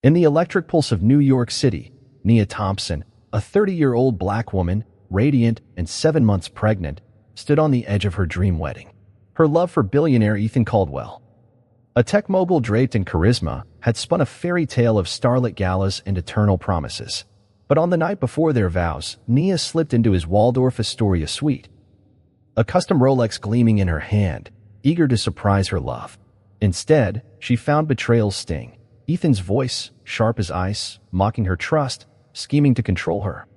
In the electric pulse of New York City, Nia Thompson, a 30-year-old black woman, radiant and 7 months pregnant, stood on the edge of her dream wedding. Her love for billionaire Ethan Caldwell, a tech mogul draped in charisma, had spun a fairy tale of starlit galas and eternal promises. But on the night before their vows, Nia slipped into his Waldorf Astoria suite, a custom Rolex gleaming in her hand, eager to surprise her love. Instead, she found betrayal's sting. Ethan's voice, sharp as ice, mocking her trust, scheming to control her.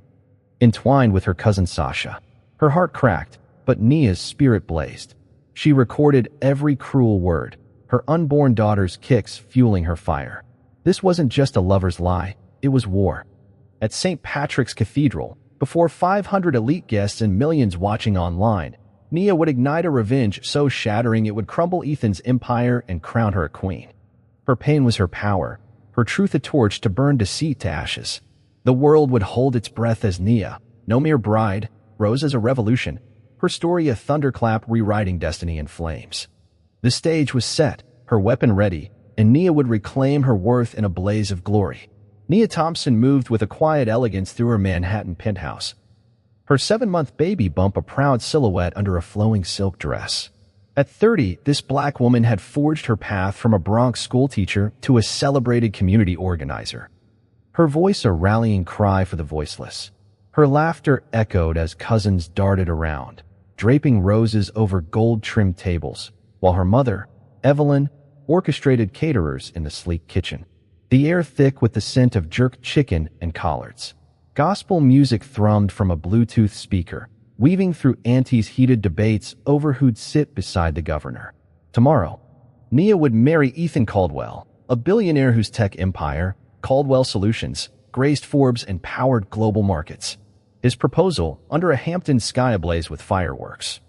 Entwined with her cousin Sasha, her heart cracked, but Nia's spirit blazed. She recorded every cruel word, her unborn daughter's kicks fueling her fire. This wasn't just a lover's lie, it was war. At St. Patrick's Cathedral, before 500 elite guests and millions watching online, Nia would ignite a revenge so shattering it would crumble Ethan's empire and crown her a queen. Her pain was her power, her truth a torch to burn deceit to ashes. The world would hold its breath as Nia, no mere bride, rose as a revolution, her story a thunderclap rewriting destiny in flames. The stage was set, her weapon ready, and Nia would reclaim her worth in a blaze of glory. Nia Thompson moved with a quiet elegance through her Manhattan penthouse, her 7-month baby bump a proud silhouette under a flowing silk dress. At 30, this black woman had forged her path from a Bronx schoolteacher to a celebrated community organizer. Her voice a rallying cry for the voiceless. Her laughter echoed as cousins darted around, draping roses over gold-trimmed tables, while her mother, Evelyn, orchestrated caterers in the sleek kitchen. The air thick with the scent of jerked chicken and collards. Gospel music thrummed from a Bluetooth speaker, weaving through aunties' heated debates over who'd sit beside the governor. Tomorrow, Nia would marry Ethan Caldwell, a billionaire whose tech empire, Caldwell Solutions, graced Forbes and powered global markets. His proposal, under a Hampton sky ablaze with fireworks,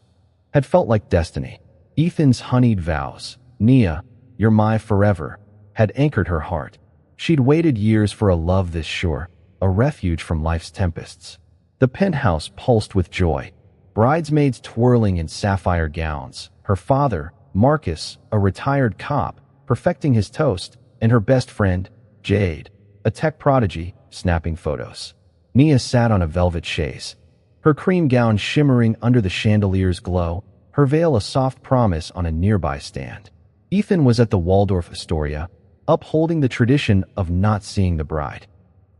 had felt like destiny. Ethan's honeyed vows, Nia, you're my forever, had anchored her heart. She'd waited years for a love this sure, a refuge from life's tempests. The penthouse pulsed with joy, bridesmaids twirling in sapphire gowns, her father, Marcus, a retired cop, perfecting his toast, and her best friend, Jade, a tech prodigy, snapping photos. Nia sat on a velvet chaise, her cream gown shimmering under the chandelier's glow, her veil a soft promise on a nearby stand. Ethan was at the Waldorf Astoria, upholding the tradition of not seeing the bride.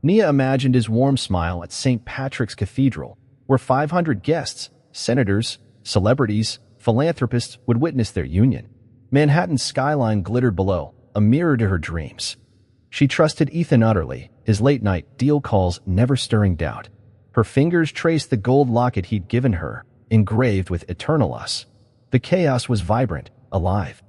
Nia imagined his warm smile at St. Patrick's Cathedral, where 500 guests, senators, celebrities, philanthropists would witness their union. Manhattan's skyline glittered below, a mirror to her dreams. She trusted Ethan utterly, his late-night deal calls never stirring doubt. Her fingers traced the gold locket he'd given her, engraved with eternal us. The chaos was vibrant, alive,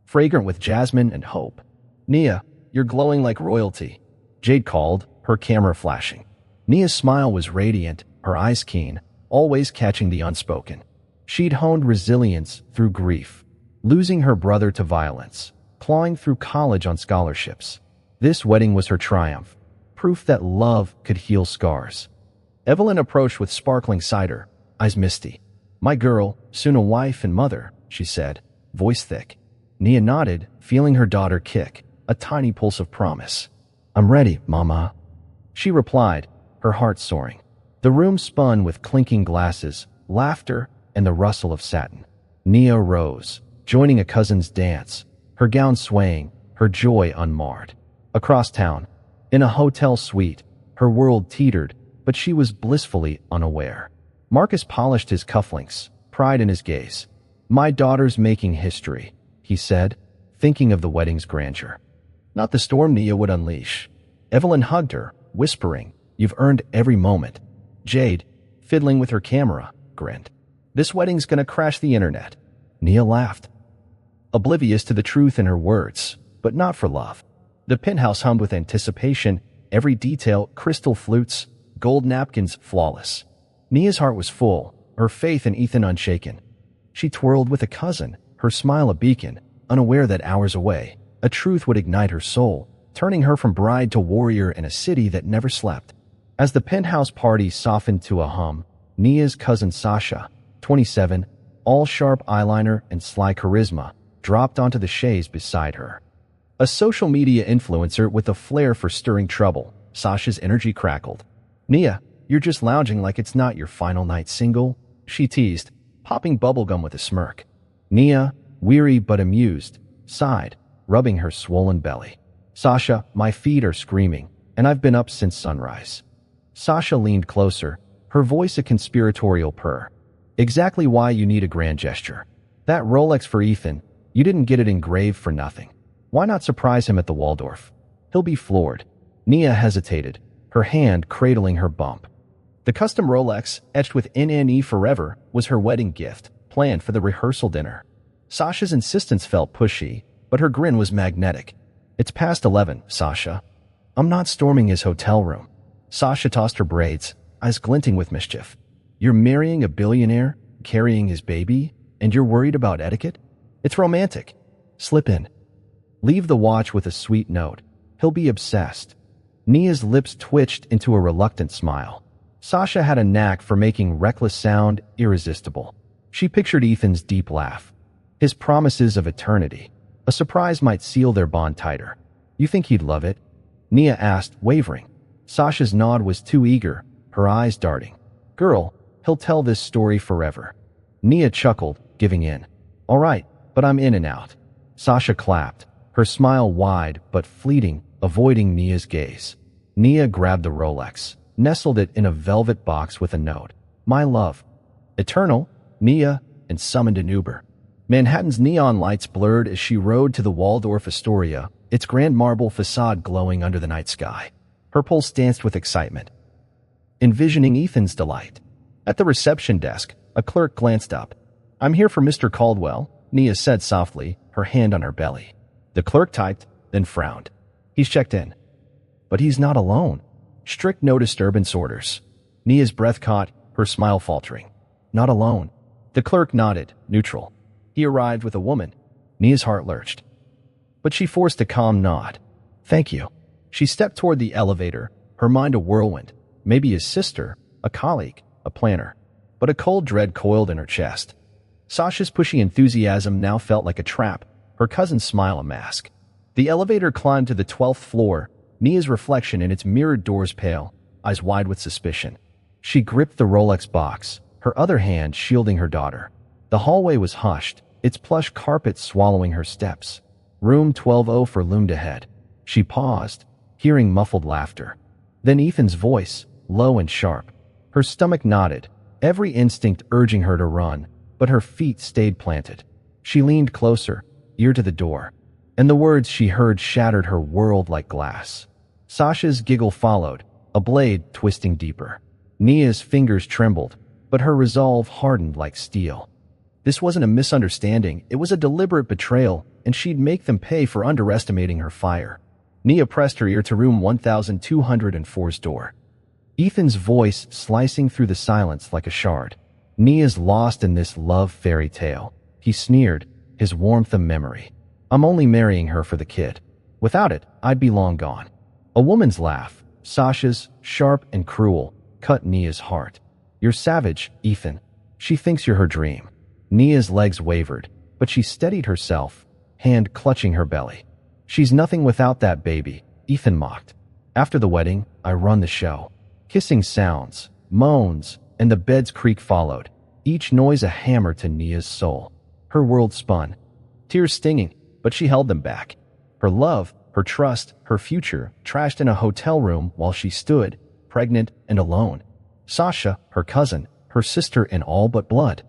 fragrant with jasmine and hope. Nia, you're glowing like royalty, Jade called, her camera flashing. Nia's smile was radiant, her eyes keen, always catching the unspoken. She'd honed resilience through grief, losing her brother to violence, clawing through college on scholarships. This wedding was her triumph, proof that love could heal scars. Evelyn approached with sparkling cider, eyes misty. My girl, soon a wife and mother, she said, voice thick. Nia nodded, feeling her daughter kick, a tiny pulse of promise. I'm ready, Mama, she replied, her heart soaring. The room spun with clinking glasses, laughter, and the rustle of satin. Nia rose, joining a cousin's dance, her gown swaying, her joy unmarred. Across town, in a hotel suite, her world teetered, but she was blissfully unaware. Marcus polished his cufflinks, pride in his gaze. My daughter's making history, he said, thinking of the wedding's grandeur. Not the storm Nia would unleash. Evelyn hugged her, whispering, you've earned every moment. Jade, fiddling with her camera, grinned. This wedding's gonna crash the internet. Nia laughed, oblivious to the truth in her words, but not for love. The penthouse hummed with anticipation, every detail, crystal flutes, gold napkins, flawless. Nia's heart was full, her faith in Ethan unshaken. She twirled with a cousin, her smile a beacon, unaware that hours away, a truth would ignite her soul, turning her from bride to warrior in a city that never slept. As the penthouse party softened to a hum, Nia's cousin Sasha, 27, all sharp eyeliner and sly charisma, dropped onto the chaise beside her. A social media influencer with a flair for stirring trouble. Sasha's energy crackled. Nia, you're just lounging like it's not your final night single, she teased, popping bubblegum with a smirk. Nia, weary but amused, sighed, rubbing her swollen belly. Sasha, my feet are screaming, and I've been up since sunrise. Sasha leaned closer, her voice a conspiratorial purr. Exactly why you need a grand gesture. That Rolex for Ethan, you didn't get it engraved for nothing. Why not surprise him at the Waldorf? He'll be floored. Nia hesitated, her hand cradling her bump. The custom Rolex, etched with NNE Forever, was her wedding gift, planned for the rehearsal dinner. Sasha's insistence felt pushy, but her grin was magnetic. It's past 11, Sasha. I'm not storming his hotel room. Sasha tossed her braids, eyes glinting with mischief. You're marrying a billionaire, carrying his baby, and you're worried about etiquette? It's romantic. Slip in. Leave the watch with a sweet note. He'll be obsessed. Nia's lips twitched into a reluctant smile. Sasha had a knack for making reckless sound irresistible. She pictured Ethan's deep laugh. His promises of eternity. A surprise might seal their bond tighter. You think he'd love it? Nia asked, wavering. Sasha's nod was too eager, her eyes darting. Girl, he'll tell this story forever. Nia chuckled, giving in. All right, but I'm in and out. Sasha clapped, her smile wide but fleeting, avoiding Nia's gaze. Nia grabbed the Rolex, nestled it in a velvet box with a note. My love. Eternal, Nia, and summoned an Uber. Manhattan's neon lights blurred as she rode to the Waldorf Astoria, its grand marble facade glowing under the night sky. Her pulse danced with excitement, envisioning Ethan's delight. At the reception desk, a clerk glanced up. I'm here for Mr. Caldwell, Nia said softly, her hand on her belly. The clerk typed, then frowned. He's checked in. But he's not alone. Strict no disturbance orders. Nia's breath caught, her smile faltering. Not alone. The clerk nodded, neutral. He arrived with a woman. Nia's heart lurched. But she forced a calm nod. Thank you. She stepped toward the elevator, her mind a whirlwind. Maybe his sister, a colleague, a planner. But a cold dread coiled in her chest. Sasha's pushy enthusiasm now felt like a trap, her cousin's smile a mask. The elevator climbed to the 12th floor, Nia's reflection in its mirrored doors pale, eyes wide with suspicion. She gripped the Rolex box, her other hand shielding her daughter. The hallway was hushed, its plush carpet swallowing her steps. Room 1204 loomed ahead. She paused, hearing muffled laughter. Then Ethan's voice, low and sharp. Her stomach knotted, every instinct urging her to run, but her feet stayed planted. She leaned closer, ear to the door, and the words she heard shattered her world like glass. Sasha's giggle followed, a blade twisting deeper. Nia's fingers trembled, but her resolve hardened like steel. This wasn't a misunderstanding, it was a deliberate betrayal, and she'd make them pay for underestimating her fire. Nia pressed her ear to room 1204's door. Ethan's voice slicing through the silence like a shard. Nia's lost in this love fairy tale. He sneered, his warmth a memory. I'm only marrying her for the kid. Without it, I'd be long gone. A woman's laugh, Sasha's, sharp and cruel, cut Nia's heart. You're savage, Ethan. She thinks you're her dream. Nia's legs wavered, but she steadied herself, hand clutching her belly. She's nothing without that baby, Ethan mocked. After the wedding, I run the show. Kissing sounds, moans, and the bed's creak followed, each noise a hammer to Nia's soul. Her world spun, tears stinging, but she held them back. Her love, her trust, her future, trashed in a hotel room while she stood, pregnant and alone. Sasha, her cousin, her sister in all but blood,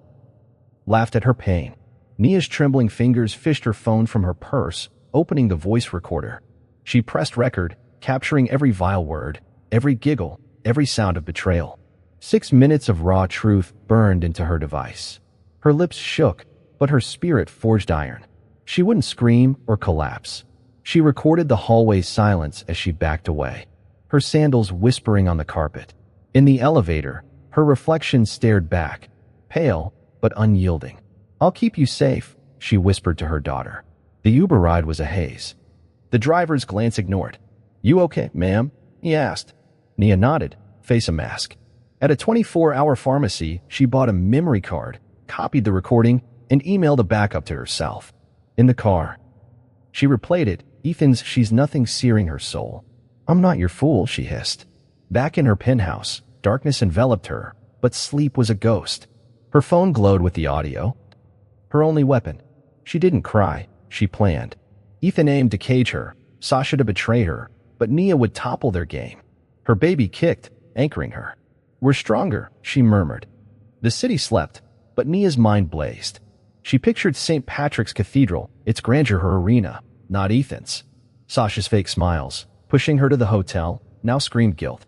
laughed at her pain. Nia's trembling fingers fished her phone from her purse, opening the voice recorder. She pressed record, capturing every vile word, every giggle, every sound of betrayal. 6 minutes of raw truth burned into her device. Her lips shook, but her spirit forged iron. She wouldn't scream or collapse. She recorded the hallway's silence as she backed away, her sandals whispering on the carpet. In the elevator, her reflection stared back, pale but unyielding. I'll keep you safe, she whispered to her daughter. The Uber ride was a haze. The driver's glance ignored. You okay, ma'am? He asked. Nia nodded, face a mask. At a 24-hour pharmacy, she bought a memory card, copied the recording, and emailed a backup to herself. In the car, she replayed it, Ethan's "she's nothing" searing her soul. "I'm not your fool," she hissed. Back in her penthouse, darkness enveloped her, but sleep was a ghost. Her phone glowed with the audio. Her only weapon. She didn't cry, she planned. Ethan aimed to cage her, Sasha to betray her, but Nia would topple their game. Her baby kicked, anchoring her. "We're stronger," she murmured. The city slept, but Nia's mind blazed. She pictured St. Patrick's Cathedral, its grandeur her arena, not Ethan's. Sasha's fake smiles, pushing her to the hotel, now screamed guilt.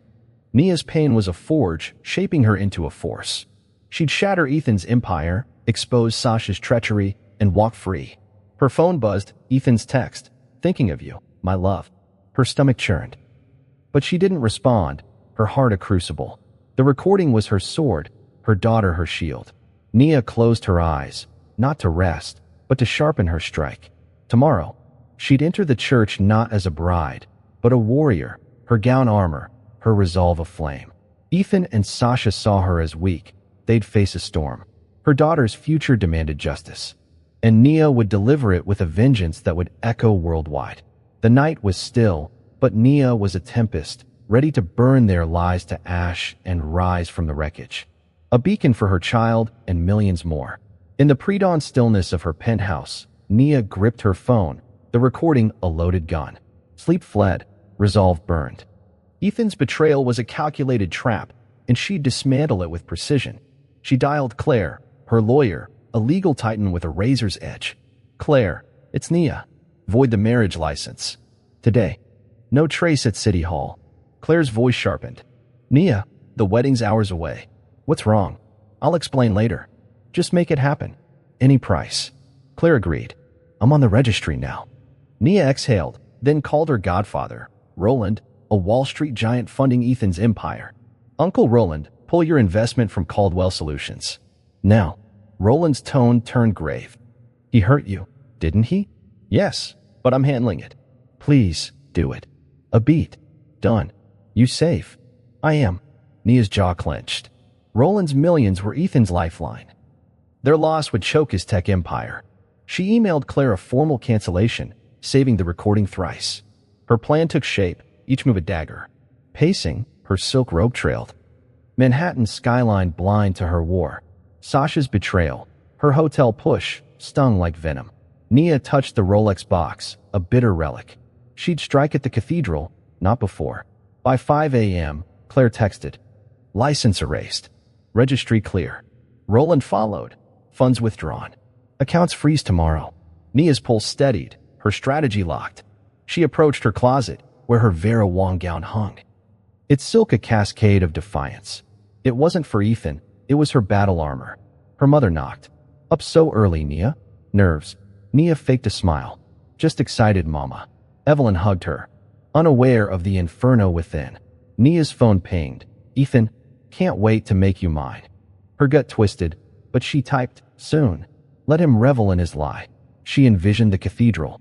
Nia's pain was a forge, shaping her into a force. She'd shatter Ethan's empire, expose Sasha's treachery, and walk free. Her phone buzzed, Ethan's text, "Thinking of you, my love." Her stomach churned. But she didn't respond, her heart a crucible. The recording was her sword, her daughter her shield. Nia closed her eyes, not to rest, but to sharpen her strike. Tomorrow, she'd enter the church not as a bride, but a warrior, her gown armor, her resolve aflame. Ethan and Sasha saw her as weak. They'd face a storm. Her daughter's future demanded justice, and Nia would deliver it with a vengeance that would echo worldwide. The night was still, but Nia was a tempest, ready to burn their lies to ash and rise from the wreckage. A beacon for her child and millions more. In the pre-dawn stillness of her penthouse, Nia gripped her phone, the recording a loaded gun. Sleep fled, resolve burned. Ethan's betrayal was a calculated trap, and she'd dismantle it with precision. She dialed Claire, her lawyer, a legal titan with a razor's edge. "Claire, it's Nia. Void the marriage license. Today." No trace at City Hall. Claire's voice sharpened. "Nia, the wedding's hours away. What's wrong? I'll explain later. Just make it happen. Any price." Claire agreed. "I'm on the registry now." Nia exhaled, then called her godfather, Roland, a Wall Street giant funding Ethan's empire. "Uncle Roland, pull your investment from Caldwell Solutions. Now." Roland's tone turned grave. "He hurt you, didn't he?" "Yes, but I'm handling it." "Please, do it." A beat. "Done. You safe?" "I am." Nia's jaw clenched. Roland's millions were Ethan's lifeline. Their loss would choke his tech empire. She emailed Claire a formal cancellation, saving the recording thrice. Her plan took shape, each move a dagger. Pacing, her silk robe trailed. Manhattan's skyline blind to her war. Sasha's betrayal, her hotel push, stung like venom. Nia touched the Rolex box, a bitter relic. She'd strike at the cathedral, not before. By 5 a.m., Claire texted. "License erased. Registry clear." Roland followed. "Funds withdrawn. Accounts freeze tomorrow." Nia's pulse steadied, her strategy locked. She approached her closet, where her Vera Wang gown hung. Its silk a cascade of defiance. It wasn't for Ethan, it was her battle armor. Her mother knocked. "Up so early, Nia?" "Nerves." Nia faked a smile. "Just excited, Mama." Evelyn hugged her, unaware of the inferno within. Nia's phone pinged. "Ethan, can't wait to make you mine." Her gut twisted, but she typed, "Soon." Let him revel in his lie. She envisioned the cathedral.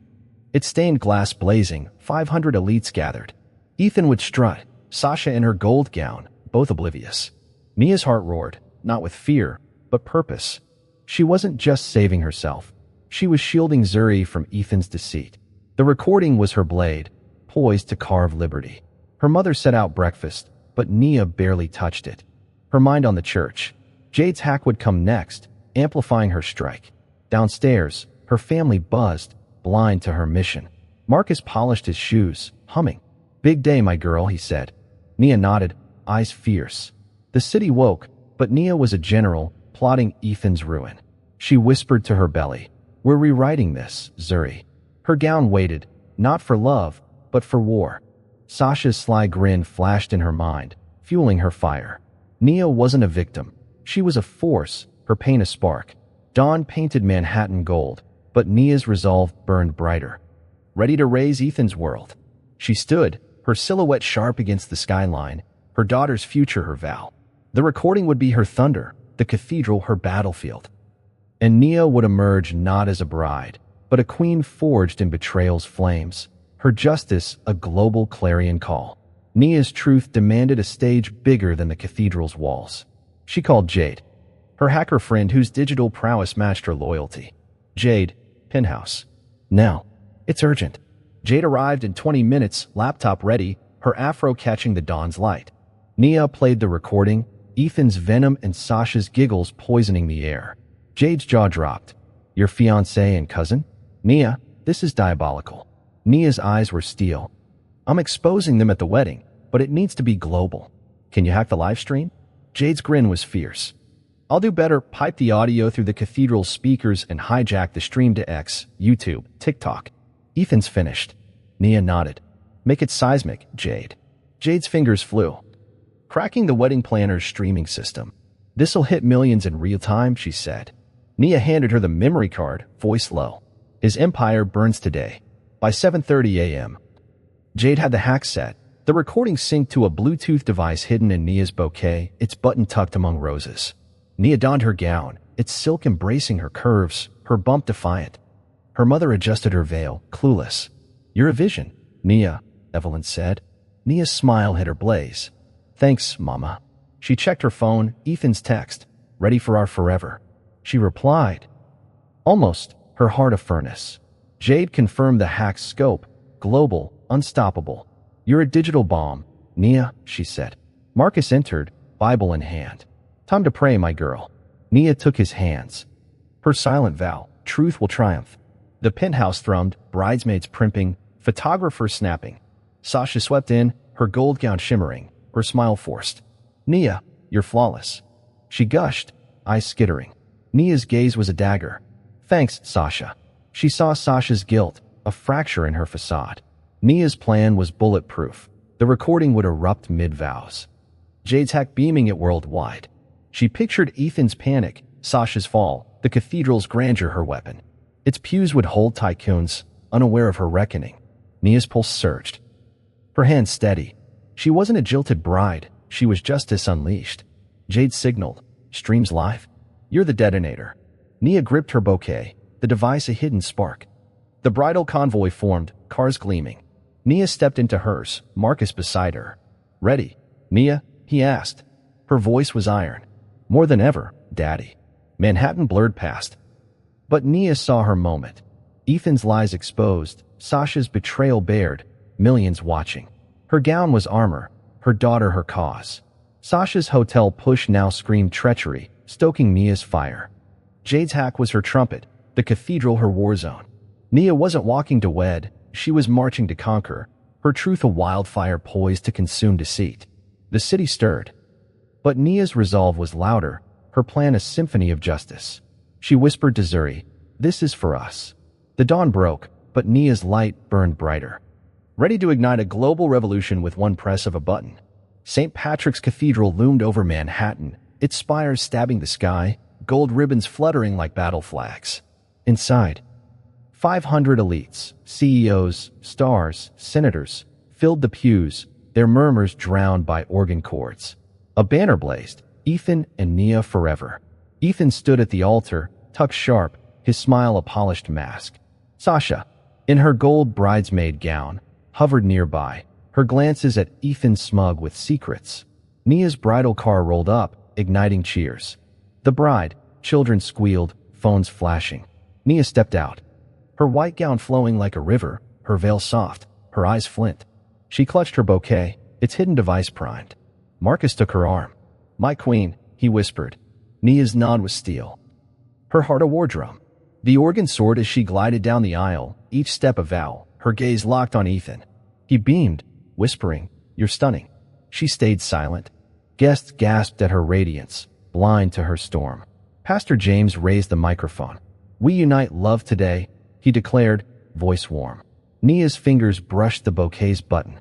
Its stained glass blazing, 500 elites gathered. Ethan would strut, Sasha in her gold gown, both oblivious. Nia's heart roared, not with fear, but purpose. She wasn't just saving herself. She was shielding Zuri from Ethan's deceit. The recording was her blade, poised to carve liberty. Her mother set out breakfast, but Nia barely touched it. Her mind on the church. Jade's hack would come next, amplifying her strike. Downstairs, her family buzzed, blind to her mission. Marcus polished his shoes, humming. "Big day, my girl," he said. Nia nodded, eyes fierce. The city woke, but Nia was a general, plotting Ethan's ruin. She whispered to her belly, "We're rewriting this, Zuri." Her gown waited, not for love, but for war. Sasha's sly grin flashed in her mind, fueling her fire. Nia wasn't a victim. She was a force, her pain a spark. Dawn painted Manhattan gold, but Nia's resolve burned brighter. Ready to raise Ethan's world. She stood, her silhouette sharp against the skyline, her daughter's future her vow. The recording would be her thunder, the cathedral her battlefield. And Nia would emerge not as a bride, but a queen forged in betrayal's flames. Her justice a global clarion call. Nia's truth demanded a stage bigger than the cathedral's walls. She called Jade, her hacker friend whose digital prowess matched her loyalty. "Jade, penthouse. Now. It's urgent." Jade arrived in 20 minutes, laptop ready, her afro catching the dawn's light. Nia played the recording, Ethan's venom and Sasha's giggles poisoning the air. Jade's jaw dropped. Your fiancé and cousin? Nia, this is diabolical. Nia's eyes were steel. I'm exposing them at the wedding, but it needs to be global. Can you hack the live stream? Jade's grin was fierce. I'll do better, pipe the audio through the cathedral's speakers and hijack the stream to X, YouTube, TikTok. Ethan's finished. Nia nodded. Make it seismic, Jade. Jade's fingers flew. Cracking the wedding planner's streaming system. This'll hit millions in real time, she said. Nia handed her the memory card, voice low. His empire burns today. By 7:30 a.m. Jade had the hack set. The recording synced to a Bluetooth device hidden in Nia's bouquet, its button tucked among roses. Nia donned her gown, its silk embracing her curves, her bump defiant. Her mother adjusted her veil, clueless. You're a vision, Nia, Evelyn said. Nia's smile hid her blaze. Thanks, Mama. She checked her phone, Ethan's text. Ready for our forever. She replied. Almost, her heart a furnace. Jade confirmed the hack's scope. Global, unstoppable. You're a digital bomb, Nia, she said. Marcus entered, Bible in hand. Time to pray, my girl. Nia took his hands. Her silent vow, truth will triumph. The penthouse thrummed, bridesmaids primping, photographers snapping. Sasha swept in, her gold gown shimmering, her smile forced. Nia, you're flawless. She gushed, eyes skittering. Nia's gaze was a dagger. Thanks, Sasha. She saw Sasha's guilt, a fracture in her facade. Nia's plan was bulletproof. The recording would erupt mid-vows. Jade's hack beaming it worldwide. She pictured Ethan's panic, Sasha's fall, the cathedral's grandeur her weapon. Its pews would hold tycoons, unaware of her reckoning. Nia's pulse surged. Her hand steady. She wasn't a jilted bride, she was justice unleashed. Jade signaled, streams live. You're the detonator. Nia gripped her bouquet, the device a hidden spark. The bridal convoy formed, cars gleaming. Nia stepped into hers, Marcus beside her. Ready, Nia? He asked. Her voice was iron. More than ever, Daddy. Manhattan blurred past. But Nia saw her moment. Ethan's lies exposed, Sasha's betrayal bared, millions watching. Her gown was armor, her daughter her cause. Sasha's hotel push now screamed treachery, stoking Nia's fire. Jade's hack was her trumpet, the cathedral her war zone. Nia wasn't walking to wed, she was marching to conquer, her truth a wildfire poised to consume deceit. The city stirred. But Nia's resolve was louder, her plan a symphony of justice. She whispered to Zuri, this is for us. The dawn broke, but Nia's light burned brighter. Ready to ignite a global revolution with one press of a button. St. Patrick's Cathedral loomed over Manhattan, its spires stabbing the sky, gold ribbons fluttering like battle flags. Inside, 500 elites, CEOs, stars, senators, filled the pews, their murmurs drowned by organ chords. A banner blazed, Ethan and Nia forever. Ethan stood at the altar, tucked sharp, his smile a polished mask. Sasha, in her gold bridesmaid gown, hovered nearby, her glances at Ethan smug with secrets. Nia's bridal car rolled up, igniting cheers. The bride, children squealed, phones flashing. Nia stepped out. Her white gown flowing like a river, her veil soft, her eyes flint. She clutched her bouquet, its hidden device primed. Marcus took her arm. My queen, he whispered. Nia's nod was steel. Her heart a war drum. The organ soared as she glided down the aisle, each step a vow, her gaze locked on Ethan. He beamed, whispering, You're stunning. She stayed silent. Guests gasped at her radiance, blind to her storm. Pastor James raised the microphone. We unite love today, he declared, voice warm. Nia's fingers brushed the bouquet's button.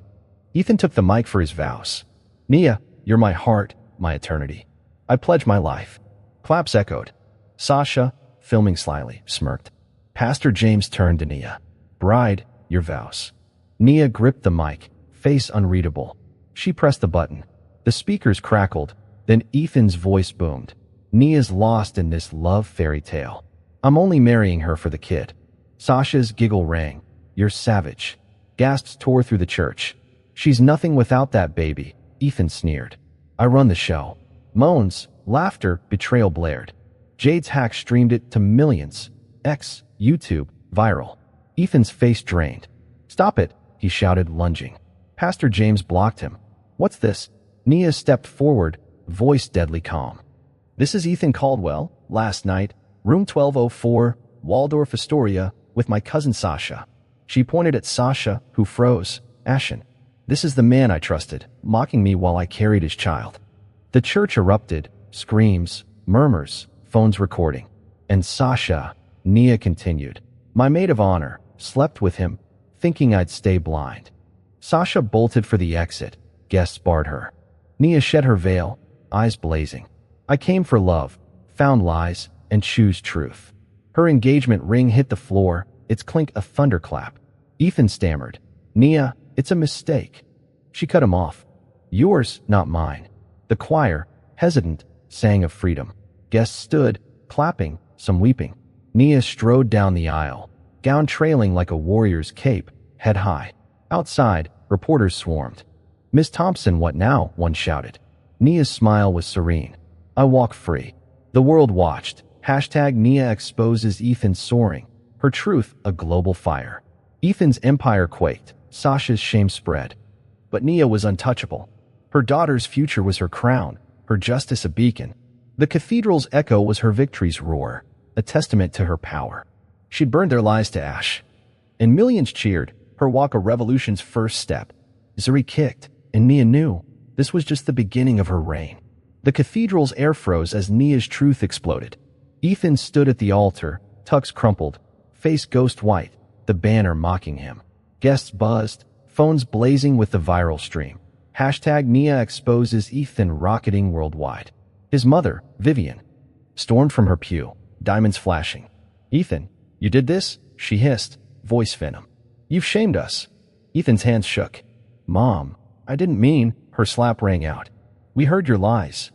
Ethan took the mic for his vows. Nia, you're my heart, my eternity. I pledge my life. Claps echoed. Sasha, filming slyly, smirked. Pastor James turned to Nia. Bride, your vows. Nia gripped the mic, face unreadable. She pressed the button. The speakers crackled, then Ethan's voice boomed. Nia's lost in this love fairy tale. I'm only marrying her for the kid. Sasha's giggle rang. You're savage. Gasps tore through the church. She's nothing without that baby, Ethan sneered. I run the show. Moans, laughter, betrayal blared. Jade's hack streamed it to millions. X, YouTube, viral. Ethan's face drained. "Stop it," he shouted, lunging. Pastor James blocked him. "What's this?" Nia stepped forward, voice deadly calm. "This is Ethan Caldwell, last night, room 1204, Waldorf Astoria, with my cousin Sasha." She pointed at Sasha, who froze, ashen. "This is the man I trusted, mocking me while I carried his child." The church erupted, screams, murmurs, phones recording. "And Sasha," Nia continued, "my maid of honor, slept with him, thinking I'd stay blind." Sasha bolted for the exit. Guests barred her. Nia shed her veil, eyes blazing. "I came for love, found lies, and choose truth." Her engagement ring hit the floor, its clink a thunderclap. Ethan stammered, "Nia, it's a mistake." She cut him off. "Yours, not mine." The choir, hesitant, sang of freedom. Guests stood, clapping, some weeping. Nia strode down the aisle, gown trailing like a warrior's cape, head high. Outside, reporters swarmed. "Miss Thompson, what now?" one shouted. Nia's smile was serene. "I walk free." The world watched. Hashtag Nia exposes Ethan soaring. Her truth, a global fire. Ethan's empire quaked. Sasha's shame spread. But Nia was untouchable. Her daughter's future was her crown, her justice a beacon. The cathedral's echo was her victory's roar, a testament to her power. She'd burned their lies to ash. And millions cheered, her walk a revolution's first step. Zuri kicked, and Nia knew this was just the beginning of her reign. The cathedral's air froze as Nia's truth exploded. Ethan stood at the altar, tux crumpled, face ghost white, the banner mocking him. Guests buzzed, phones blazing with the viral stream. Hashtag Nia exposes Ethan rocketing worldwide. His mother, Vivian, stormed from her pew, diamonds flashing. "Ethan, you did this?" she hissed, voice venom. "You've shamed us." Ethan's hands shook. "Mom, I didn't mean," her slap rang out. "We heard your lies."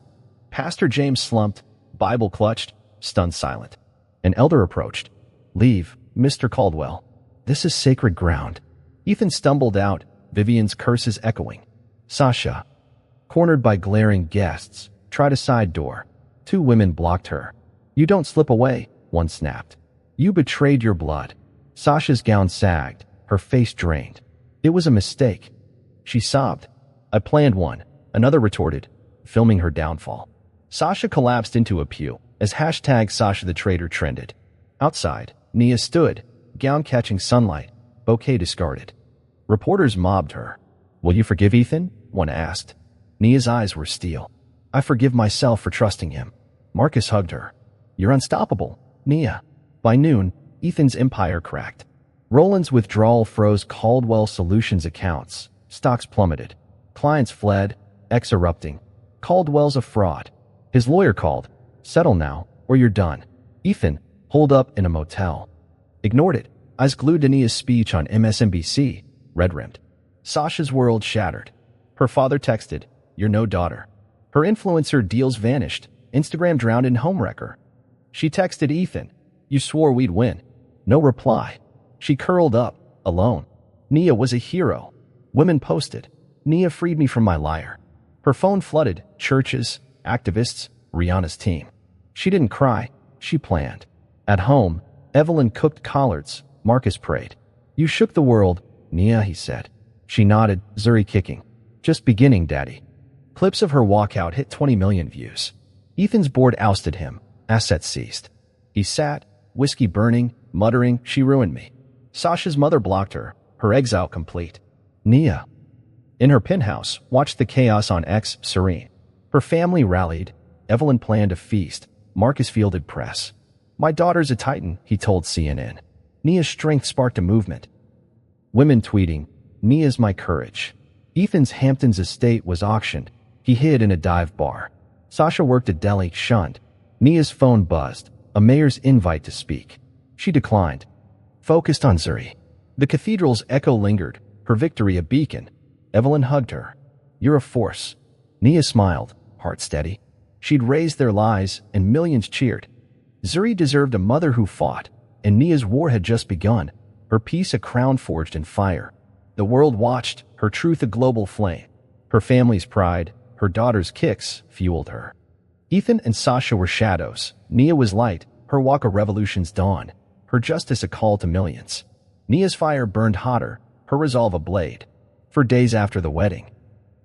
Pastor James slumped, Bible clutched, stunned silent. An elder approached. "Leave, Mr. Caldwell. This is sacred ground." Ethan stumbled out, Vivian's curses echoing. Sasha, cornered by glaring guests, tried a side door. Two women blocked her. "You don't slip away," one snapped. "You betrayed your blood." Sasha's gown sagged, her face drained. "It was a mistake." She sobbed. "I planned one," another retorted, filming her downfall. Sasha collapsed into a pew as hashtag Sasha the Traitor trended. Outside, Nia stood, gown catching sunlight, bouquet discarded. Reporters mobbed her. "Will you forgive Ethan?" one asked. Nia's eyes were steel. "I forgive myself for trusting him." Marcus hugged her. "You're unstoppable, Nia." By noon, Ethan's empire cracked. Roland's withdrawal froze Caldwell Solutions accounts. Stocks plummeted. Clients fled, ex erupting. "Caldwell's a fraud." His lawyer called. "Settle now, or you're done." Ethan, holed up in a motel, ignored it, eyes glued to Nia's speech on MSNBC, red-rimmed. Sasha's world shattered. Her father texted, "You're no daughter." Her influencer deals vanished. Instagram drowned in homewrecker. She texted Ethan, "You swore we'd win." No reply. She curled up, alone. Nia was a hero. Women posted, "Nia freed me from my liar." Her phone flooded, churches, activists, Rihanna's team. She didn't cry, she planned. At home, Evelyn cooked collards, Marcus prayed. "You shook the world, Nia," he said. She nodded, Zuri kicking. "Just beginning, Daddy." Clips of her walkout hit 20 million views. Ethan's board ousted him, assets seized. He sat, whiskey burning, muttering, "She ruined me." Sasha's mother blocked her, her exile complete. Nia, in her penthouse, watched the chaos on X, serene. Her family rallied. Evelyn planned a feast. Marcus fielded press. "My daughter's a titan," he told CNN. Nia's strength sparked a movement. Women tweeting, "Nia's my courage." Ethan's Hamptons estate was auctioned. He hid in a dive bar. Sasha worked at deli, shunned. Nia's phone buzzed, a mayor's invite to speak. She declined. Focused on Zuri. The cathedral's echo lingered, her victory a beacon. Evelyn hugged her. "You're a force." Nia smiled, heart steady. She'd raised their lies, and millions cheered. Zuri deserved a mother who fought, and Nia's war had just begun, her peace a crown forged in fire. The world watched, her truth a global flame. Her family's pride, her daughter's kicks, fueled her. Ethan and Sasha were shadows. Nia was light, her walk a revolution's dawn, her justice a call to millions. Nia's fire burned hotter, her resolve a blade. For days after the wedding,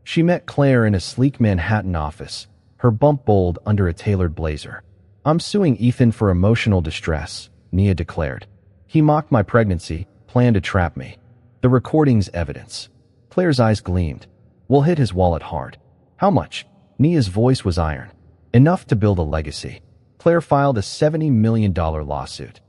she met Claire in a sleek Manhattan office, her bump bold under a tailored blazer. "I'm suing Ethan for emotional distress," Nia declared. "He mocked my pregnancy, planned to trap me. The recording's evidence." Claire's eyes gleamed. "We'll hit his wallet hard." "How much?" Nia's voice was iron. "Enough to build a legacy." Claire filed a $70 million lawsuit,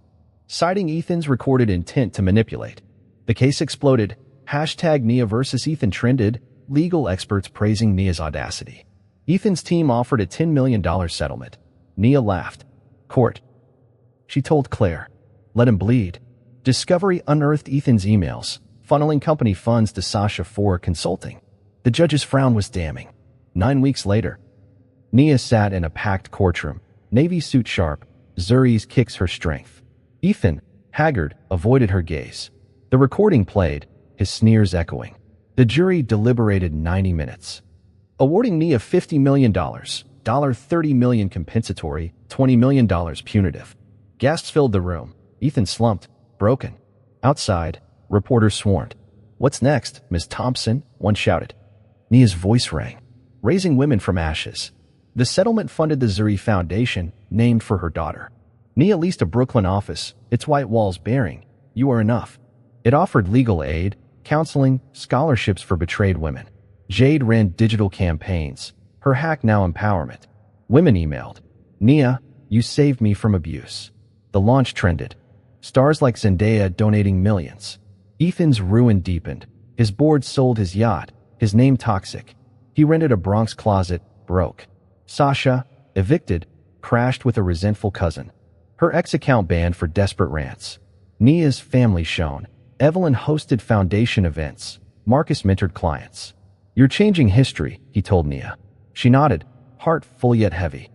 citing Ethan's recorded intent to manipulate. The case exploded. Hashtag Nia versus Ethan trended, legal experts praising Nia's audacity. Ethan's team offered a $10 million settlement. Nia laughed. "Court," she told Claire. "Let him bleed." Discovery unearthed Ethan's emails, funneling company funds to Sasha for consulting. The judge's frown was damning. 9 weeks later, Nia sat in a packed courtroom, navy suit sharp, Zuri's kicks her strength. Ethan, haggard, avoided her gaze. The recording played, his sneers echoing. The jury deliberated 90 minutes, awarding Nia $50 million, $30 million compensatory, $20 million punitive. Gasps filled the room. Ethan slumped, broken. Outside, reporters swarmed. "What's next, Miss Thompson?" one shouted. Nia's voice rang. "Raising women from ashes." The settlement funded the Zuri Foundation, named for her daughter. Nia leased a Brooklyn office, its white walls bearing, "You are enough." It offered legal aid, counseling, scholarships for betrayed women. Jade ran digital campaigns, her hack now empowerment. Women emailed, "Nia, you saved me from abuse." The launch trended. Stars like Zendaya donating millions. Ethan's ruin deepened. His board sold his yacht, his name toxic. He rented a Bronx closet, broke. Sasha, evicted, crashed with a resentful cousin. Her ex-account banned for desperate rants. Nia's family shone. Evelyn hosted foundation events. Marcus mentored clients. "You're changing history," he told Nia. She nodded, heart full yet heavy.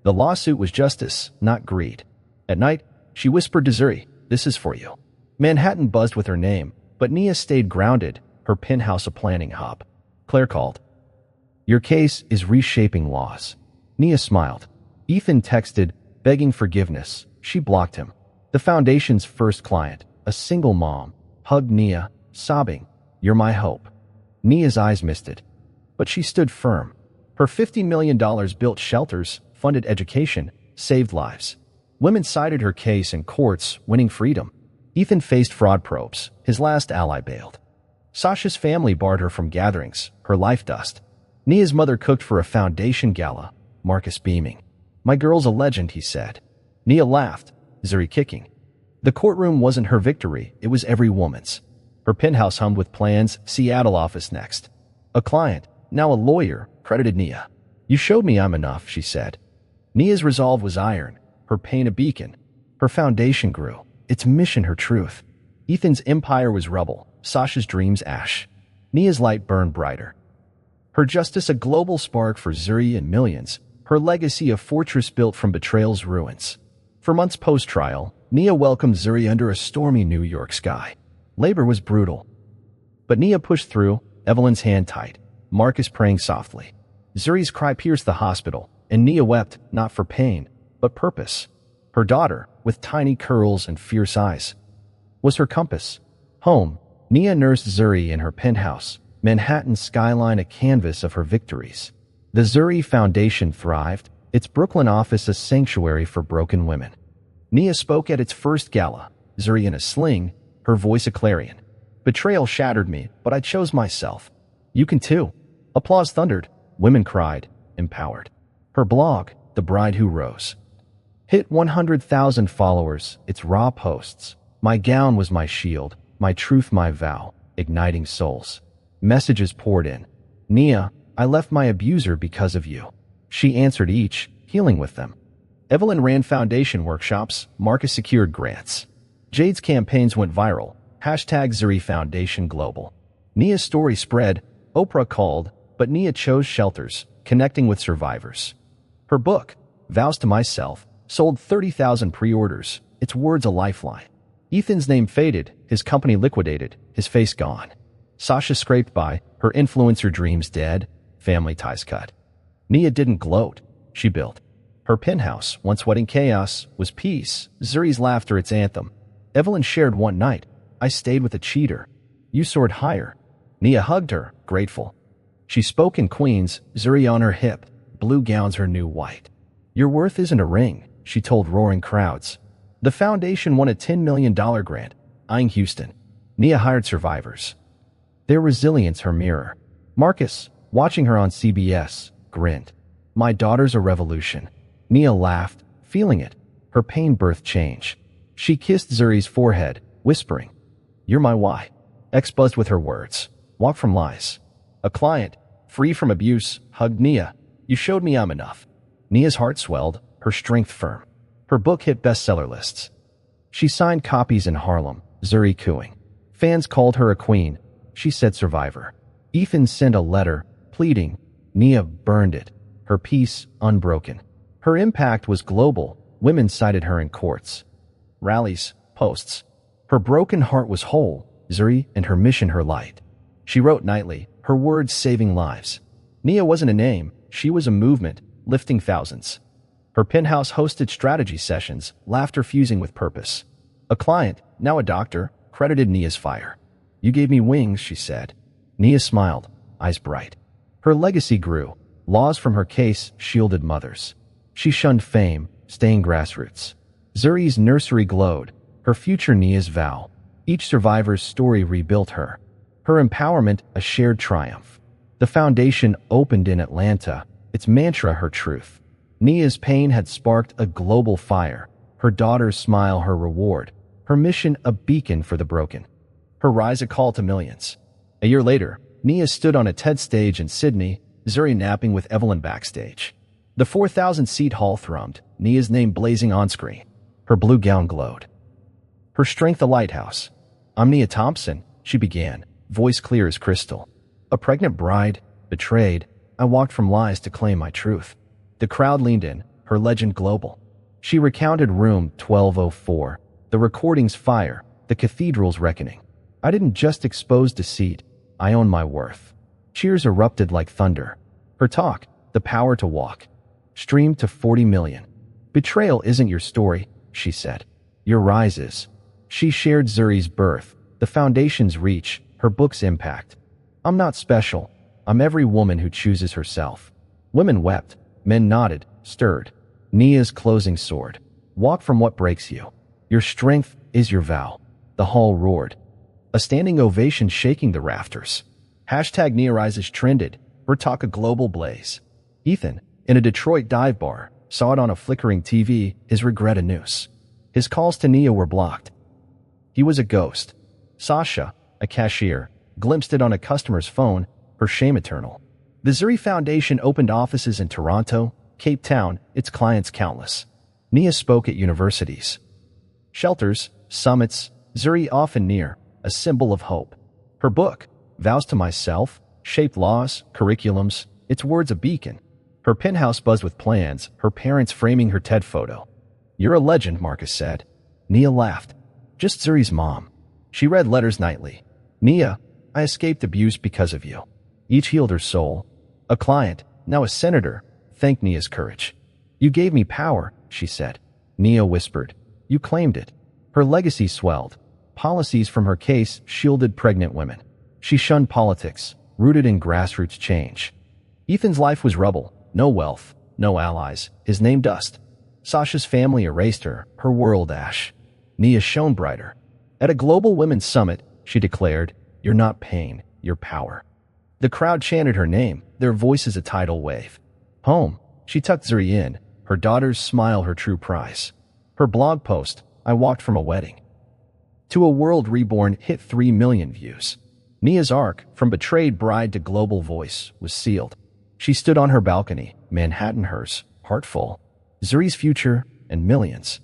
The lawsuit was justice, not greed. At night, she whispered to Zuri, "This is for you." Manhattan buzzed with her name, but Nia stayed grounded, her penthouse a planning hub. Claire called. "Your case is reshaping laws." Nia smiled. Ethan texted, begging forgiveness. She blocked him. The foundation's first client, a single mom, hugged Nia, sobbing, "You're my hope." Nia's eyes misted, but she stood firm. Her $50 million built shelters, funded education, saved lives. Women cited her case in courts, winning freedom. Ethan faced fraud probes. His last ally bailed. Sasha's family barred her from gatherings, her life dust. Nia's mother cooked for a foundation gala, Marcus beaming. "My girl's a legend," he said. Nia laughed, Zuri kicking. The courtroom wasn't her victory, it was every woman's. Her penthouse hummed with plans, Seattle office next. A client, now a lawyer, credited Nia. "You showed me I'm enough," she said. Nia's resolve was iron, her pain a beacon. Her foundation grew, its mission her truth. Ethan's empire was rubble, Sasha's dreams ash. Nia's light burned brighter. Her justice a global spark for Zuri and millions, her legacy a fortress built from betrayal's ruins. For months post-trial, Nia welcomed Zuri under a stormy New York sky. Labor was brutal. But Nia pushed through, Evelyn's hand tight, Marcus praying softly. Zuri's cry pierced the hospital, and Nia wept, not for pain, but purpose. Her daughter, with tiny curls and fierce eyes, was her compass. Home, Nia nursed Zuri in her penthouse, Manhattan's skyline a canvas of her victories. The Zuri Foundation thrived, its Brooklyn office a sanctuary for broken women. Nia spoke at its first gala, Zuri in a sling, her voice a clarion. "Betrayal shattered me, but I chose myself. You can too." Applause thundered. Women cried, empowered. Her blog, The Bride Who Rose, hit 100,000 followers, its raw posts. "My gown was my shield, my truth my vow," igniting souls. Messages poured in. "Nia, I left my abuser because of you." She answered each, healing with them. Evelyn ran foundation workshops, Marcus secured grants. Jade's campaigns went viral, hashtag Zuri Foundation Global. Nia's story spread, Oprah called, but Nia chose shelters, connecting with survivors. Her book, Vows to Myself, sold 30,000 pre-orders, its words a lifeline. Ethan's name faded, his company liquidated, his face gone. Sasha scraped by, her influencer dreams dead, family ties cut. Nia didn't gloat, she built. Her penthouse, once wedding chaos, was peace, Zuri's laughter its anthem. Evelyn shared one night, "I stayed with a cheater." You soared higher. Nia hugged her, grateful. She spoke in Queens, Zuri on her hip, blue gowns her new white. Your worth isn't a ring, she told roaring crowds. The foundation won a $10 million grant, eyeing Houston. Nia hired survivors. Their resilience her mirror. Marcus, watching her on CBS, grinned. My daughter's a revolution. Nia laughed, feeling it. Her pain birthed change. She kissed Zuri's forehead, whispering, You're my why. X buzzed with her words. Walk from lies. A client, free from abuse, hugged Nia. You showed me I'm enough. Nia's heart swelled, her strength firm. Her book hit bestseller lists. She signed copies in Harlem, Zuri cooing. Fans called her a queen. She said survivor. Ethan sent a letter, pleading. Nia burned it. Her peace unbroken. Her impact was global. Women cited her in courts. Rallies, posts. Her broken heart was whole, Zuri, and her mission her light. She wrote nightly, her words saving lives. Nia wasn't a name, she was a movement, lifting thousands. Her penthouse hosted strategy sessions, laughter fusing with purpose. A client, now a doctor, credited Nia's fire. You gave me wings, she said. Nia smiled, eyes bright. Her legacy grew. Laws from her case shielded mothers. She shunned fame, staying grassroots. Zuri's nursery glowed, her future Nia's vow. Each survivor's story rebuilt her. Her empowerment a shared triumph. The foundation opened in Atlanta, its mantra her truth. Nia's pain had sparked a global fire. Her daughter's smile her reward. Her mission a beacon for the broken. Her rise a call to millions. A year later, Nia stood on a TED stage in Sydney, Zuri napping with Evelyn backstage. The 4,000-seat hall thrummed, Nia's name blazing on screen. Her blue gown glowed. Her strength a lighthouse. I'm Nia Thompson, she began, voice clear as crystal. A pregnant bride, betrayed, I walked from lies to claim my truth. The crowd leaned in, her legend global. She recounted room 1204, the recording's fire, the cathedral's reckoning. I didn't just expose deceit, I own my worth. Cheers erupted like thunder. Her talk, the power to walk, streamed to 40 million. Betrayal isn't your story, she said. Your rise is. She shared Zuri's birth, the foundation's reach, her book's impact. I'm not special. I'm every woman who chooses herself. Women wept, men nodded, stirred. Nia's closing sword. Walk from what breaks you. Your strength is your vow. The hall roared. A standing ovation shaking the rafters. Hashtag Nia Rises trended, her talk a global blaze. Ethan, in a Detroit dive bar, saw it on a flickering TV, his regret a noose. His calls to Nia were blocked. He was a ghost. Sasha, a cashier, glimpsed it on a customer's phone, her shame eternal. The Zuri Foundation opened offices in Toronto, Cape Town, its clients countless. Nia spoke at universities. Shelters, summits, Zuri often near, a symbol of hope. Her book, Vows to Myself, shaped laws, curriculums, its words a beacon. Her penthouse buzzed with plans, her parents framing her TED photo. You're a legend, Marcus said. Nia laughed. Just Zuri's mom. She read letters nightly. Nia, I escaped abuse because of you. Each healed her soul. A client, now a senator, thanked Nia's courage. You gave me power, she said. Nia whispered. You claimed it. Her legacy swelled. Policies from her case shielded pregnant women. She shunned politics, rooted in grassroots change. Ethan's life was rubble, no wealth, no allies, his name dust. Sasha's family erased her world ash. Nia shone brighter. At a global women's summit, she declared, You're not pain, you're power. The crowd chanted her name, their voices a tidal wave. Home, she tucked Zuri in, her daughter's smile her true prize. Her blog post, I walked from a wedding to a world reborn, hit 3 million views. Nia's arc, from betrayed bride to global voice, was sealed. She stood on her balcony, Manhattan hers, heart full. Zuri's future, and millions,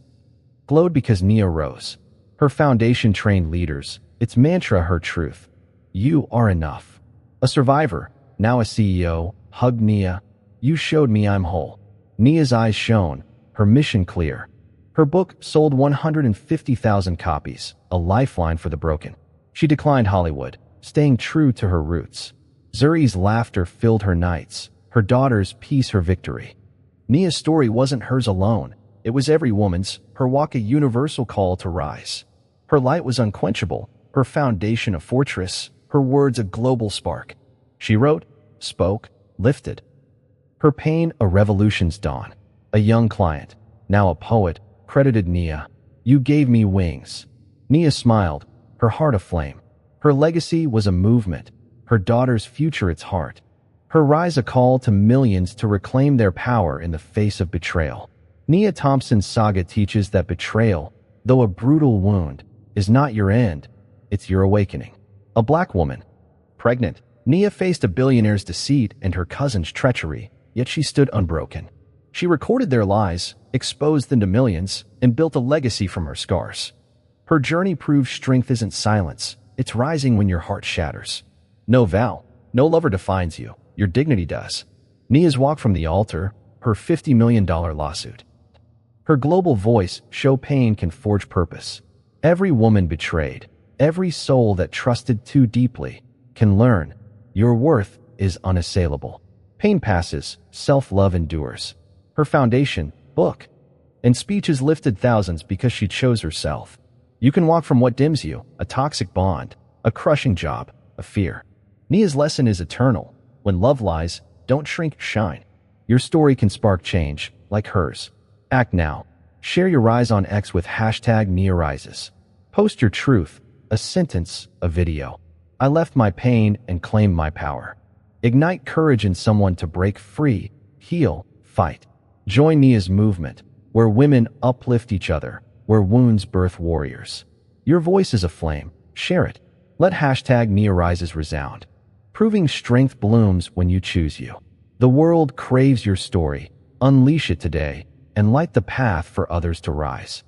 glowed because Nia rose. Her foundation trained leaders, its mantra her truth. You are enough. A survivor, now a CEO, hugged Nia. You showed me I'm whole. Nia's eyes shone, her mission clear. Her book sold 150,000 copies, a lifeline for the broken. She declined Hollywood, staying true to her roots. Zuri's laughter filled her nights, her daughter's peace her victory. Nia's story wasn't hers alone. It was every woman's, her walk a universal call to rise. Her light was unquenchable, her foundation a fortress, her words a global spark. She wrote, spoke, lifted. Her pain a revolution's dawn. A young client, now a poet, credited Nia. You gave me wings. Nia smiled, her heart aflame. Her legacy was a movement, her daughter's future its heart. Her rise a call to millions to reclaim their power in the face of betrayal. Nia Thompson's saga teaches that betrayal, though a brutal wound, is not your end, it's your awakening. A black woman, pregnant, Nia faced a billionaire's deceit and her cousin's treachery, yet she stood unbroken. She recorded their lies, exposed them to millions, and built a legacy from her scars. Her journey proved strength isn't silence, it's rising when your heart shatters. No vow, no lover defines you, your dignity does. Nia's walk from the altar, her $50 million lawsuit. Her global voice show pain can forge purpose. Every woman betrayed, every soul that trusted too deeply, can learn your worth is unassailable. Pain passes, self-love endures. Her foundation, book, and speeches lifted thousands because she chose herself. You can walk from what dims you, a toxic bond, a crushing job, a fear. Nia's lesson is eternal. When love lies, don't shrink, shine. Your story can spark change, like hers. Act now. Share your rise on X with hashtag #NiaRises. Post your truth, a sentence, a video. I left my pain and claimed my power. Ignite courage in someone to break free, heal, fight. Join Nia's movement, where women uplift each other, where wounds birth warriors. Your voice is a flame. Share it. Let hashtag #NiaRises resound. Proving strength blooms when you choose you. The world craves your story. Unleash it today and light the path for others to rise.